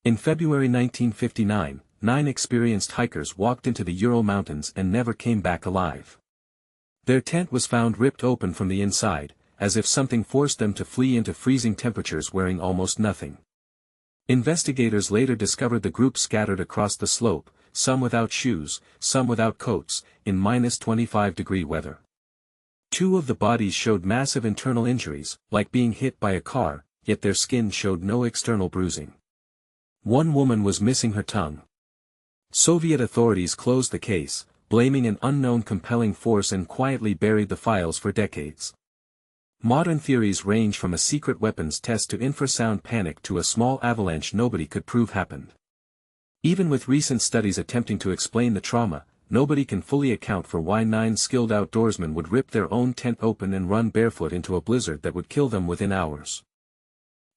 In February 1959, 9 experienced hikers walked into the Ural Mountains and never came back alive. Their tent was found ripped open from the inside, as if something forced them to flee into freezing temperatures wearing almost nothing. Investigators later discovered the group scattered across the slope, some without shoes, some without coats, in -25-degree weather. 2 of the bodies showed massive internal injuries, like being hit by a car, yet their skin showed no external bruising. 1 woman was missing her tongue. Soviet authorities closed the case, blaming an unknown compelling force, and quietly buried the files for decades. Modern theories range from a secret weapons test to infrasound panic to a small avalanche nobody could prove happened. Even with recent studies attempting to explain the trauma, nobody can fully account for why 9 skilled outdoorsmen would rip their own tent open and run barefoot into a blizzard that would kill them within hours.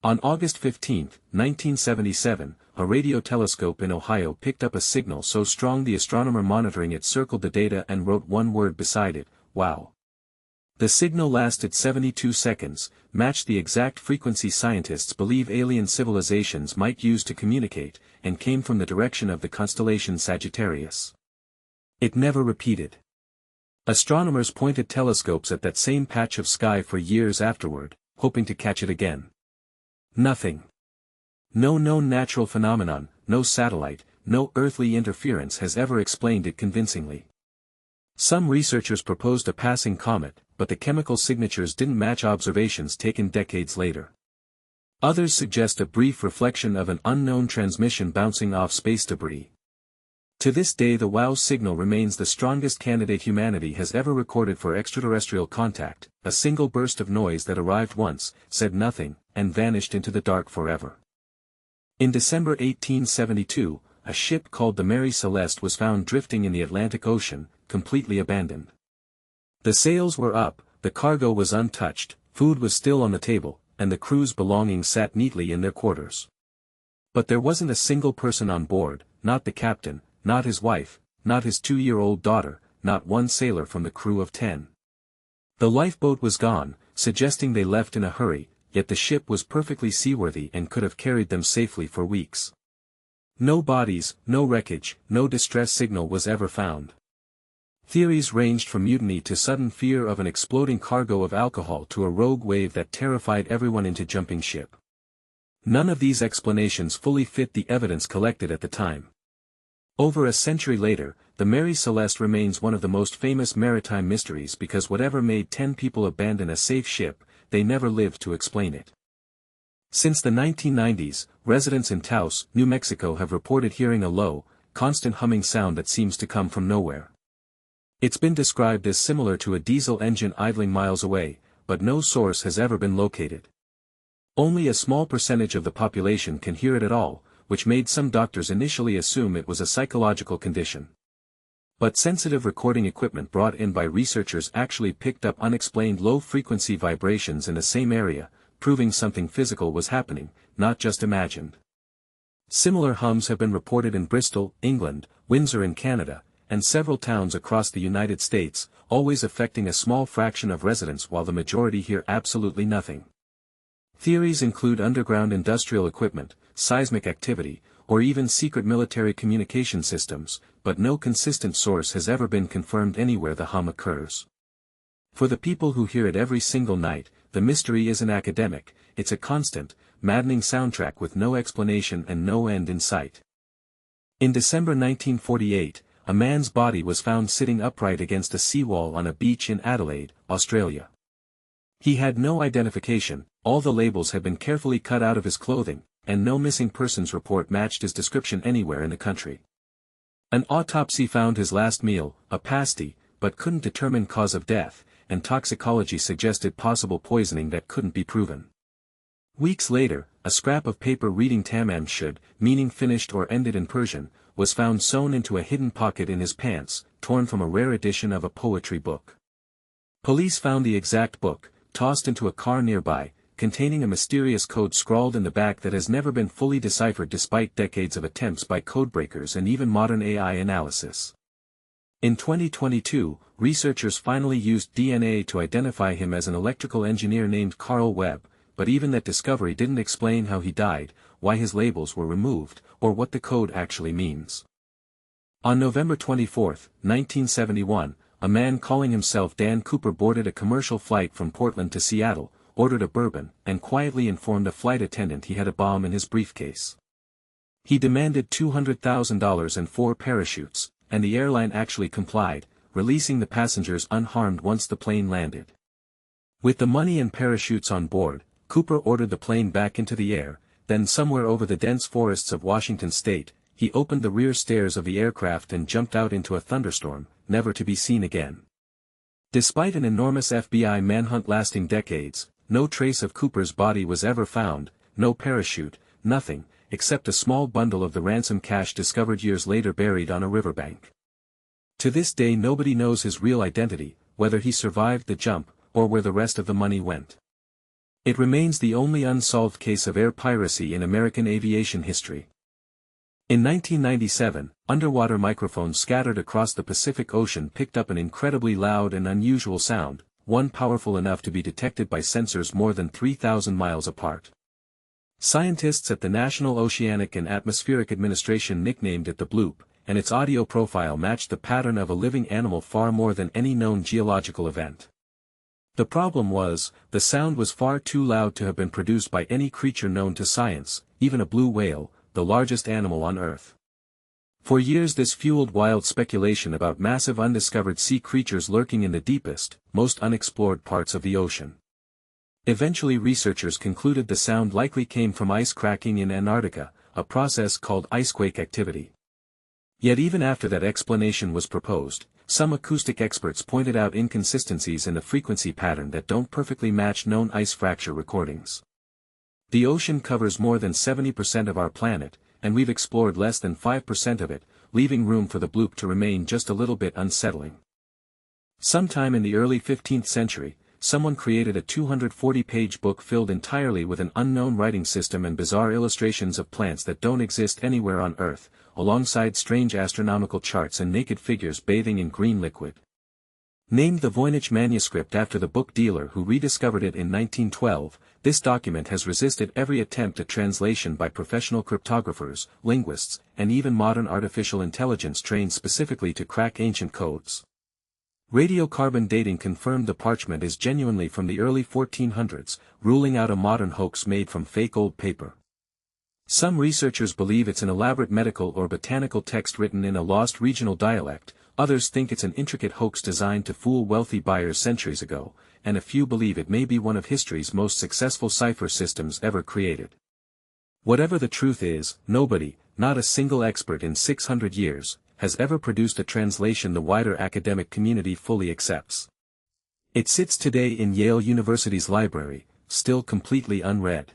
On August 15, 1977, a radio telescope in Ohio picked up a signal so strong the astronomer monitoring it circled the data and wrote one word beside it: wow. The signal lasted 72 seconds, matched the exact frequency scientists believe alien civilizations might use to communicate, and came from the direction of the constellation Sagittarius. It never repeated. Astronomers pointed telescopes at that same patch of sky for years afterward, hoping to catch it again. Nothing. No known natural phenomenon, no satellite, no earthly interference has ever explained it convincingly. Some researchers proposed a passing comet, but the chemical signatures didn't match observations taken decades later. Others suggest a brief reflection of an unknown transmission bouncing off space debris. To this day the WOW signal remains the strongest candidate humanity has ever recorded for extraterrestrial contact, a single burst of noise that arrived once, said nothing, and vanished into the dark forever. In December 1872, a ship called the Mary Celeste was found drifting in the Atlantic Ocean, completely abandoned. The sails were up, the cargo was untouched, food was still on the table, and the crew's belongings sat neatly in their quarters. But there wasn't a single person on board, not the captain, not his wife, not his 2-year-old daughter, not one sailor from the crew of 10. The lifeboat was gone, suggesting they left in a hurry, yet the ship was perfectly seaworthy and could have carried them safely for weeks. No bodies, no wreckage, no distress signal was ever found. Theories ranged from mutiny to sudden fear of an exploding cargo of alcohol to a rogue wave that terrified everyone into jumping ship. None of these explanations fully fit the evidence collected at the time. Over a century later, the Mary Celeste remains one of the most famous maritime mysteries because whatever made 10 people abandon a safe ship, they never lived to explain it. Since the 1990s, residents in Taos, New Mexico have reported hearing a low, constant humming sound that seems to come from nowhere. It's been described as similar to a diesel engine idling miles away, but no source has ever been located. Only a small percentage of the population can hear it at all, which made some doctors initially assume it was a psychological condition. But sensitive recording equipment brought in by researchers actually picked up unexplained low-frequency vibrations in the same area, proving something physical was happening, not just imagined. Similar hums have been reported in Bristol, England, Windsor in Canada, and several towns across the United States, always affecting a small fraction of residents while the majority hear absolutely nothing. Theories include underground industrial equipment, seismic activity, or even secret military communication systems, but no consistent source has ever been confirmed anywhere the hum occurs. For the people who hear it every single night, the mystery isn't academic, it's a constant, maddening soundtrack with no explanation and no end in sight. In December 1948, a man's body was found sitting upright against a seawall on a beach in Adelaide, Australia. He had no identification, all the labels had been carefully cut out of his clothing, and no missing persons report matched his description anywhere in the country. An autopsy found his last meal, a pasty, but couldn't determine cause of death, and toxicology suggested possible poisoning that couldn't be proven. Weeks later, a scrap of paper reading Tamam Shud, meaning finished or ended in Persian, was found sewn into a hidden pocket in his pants, torn from a rare edition of a poetry book. Police found the exact book, tossed into a car nearby, containing a mysterious code scrawled in the back that has never been fully deciphered despite decades of attempts by codebreakers and even modern AI analysis. In 2022, researchers finally used DNA to identify him as an electrical engineer named Carl Webb, but even that discovery didn't explain how he died, why his labels were removed, or what the code actually means. On November 24, 1971, a man calling himself Dan Cooper boarded a commercial flight from Portland to Seattle, ordered a bourbon, and quietly informed a flight attendant he had a bomb in his briefcase. He demanded $200,000 and 4 parachutes, and the airline actually complied, releasing the passengers unharmed once the plane landed. With the money and parachutes on board, Cooper ordered the plane back into the air, then somewhere over the dense forests of Washington state, he opened the rear stairs of the aircraft and jumped out into a thunderstorm, never to be seen again. Despite an enormous FBI manhunt lasting decades, no trace of Cooper's body was ever found, no parachute, nothing, except a small bundle of the ransom cash discovered years later buried on a riverbank. To this day nobody knows his real identity, whether he survived the jump, or where the rest of the money went. It remains the only unsolved case of air piracy in American aviation history. In 1997, underwater microphones scattered across the Pacific Ocean picked up an incredibly loud and unusual sound, one powerful enough to be detected by sensors more than 3,000 miles apart. Scientists at the National Oceanic and Atmospheric Administration nicknamed it the bloop, and its audio profile matched the pattern of a living animal far more than any known geological event. The problem was, the sound was far too loud to have been produced by any creature known to science, even a blue whale, the largest animal on Earth. For years this fueled wild speculation about massive undiscovered sea creatures lurking in the deepest, most unexplored parts of the ocean. Eventually researchers concluded the sound likely came from ice cracking in Antarctica, a process called icequake activity. Yet even after that explanation was proposed, some acoustic experts pointed out inconsistencies in the frequency pattern that don't perfectly match known ice fracture recordings. The ocean covers more than 70% of our planet, and we've explored less than 5% of it, leaving room for the bloop to remain just a little bit unsettling. Sometime in the early 15th century, someone created a 240-page book filled entirely with an unknown writing system and bizarre illustrations of plants that don't exist anywhere on Earth, alongside strange astronomical charts and naked figures bathing in green liquid. Named the Voynich manuscript after the book dealer who rediscovered it in 1912, this document has resisted every attempt at translation by professional cryptographers, linguists, and even modern artificial intelligence trained specifically to crack ancient codes. Radiocarbon dating confirmed the parchment is genuinely from the early 1400s, ruling out a modern hoax made from fake old paper. Some researchers believe it's an elaborate medical or botanical text written in a lost regional dialect, others think it's an intricate hoax designed to fool wealthy buyers centuries ago, and a few believe it may be one of history's most successful cipher systems ever created. Whatever the truth is, nobody, not a single expert in 600 years, has ever produced a translation the wider academic community fully accepts. It sits today in Yale University's library, still completely unread.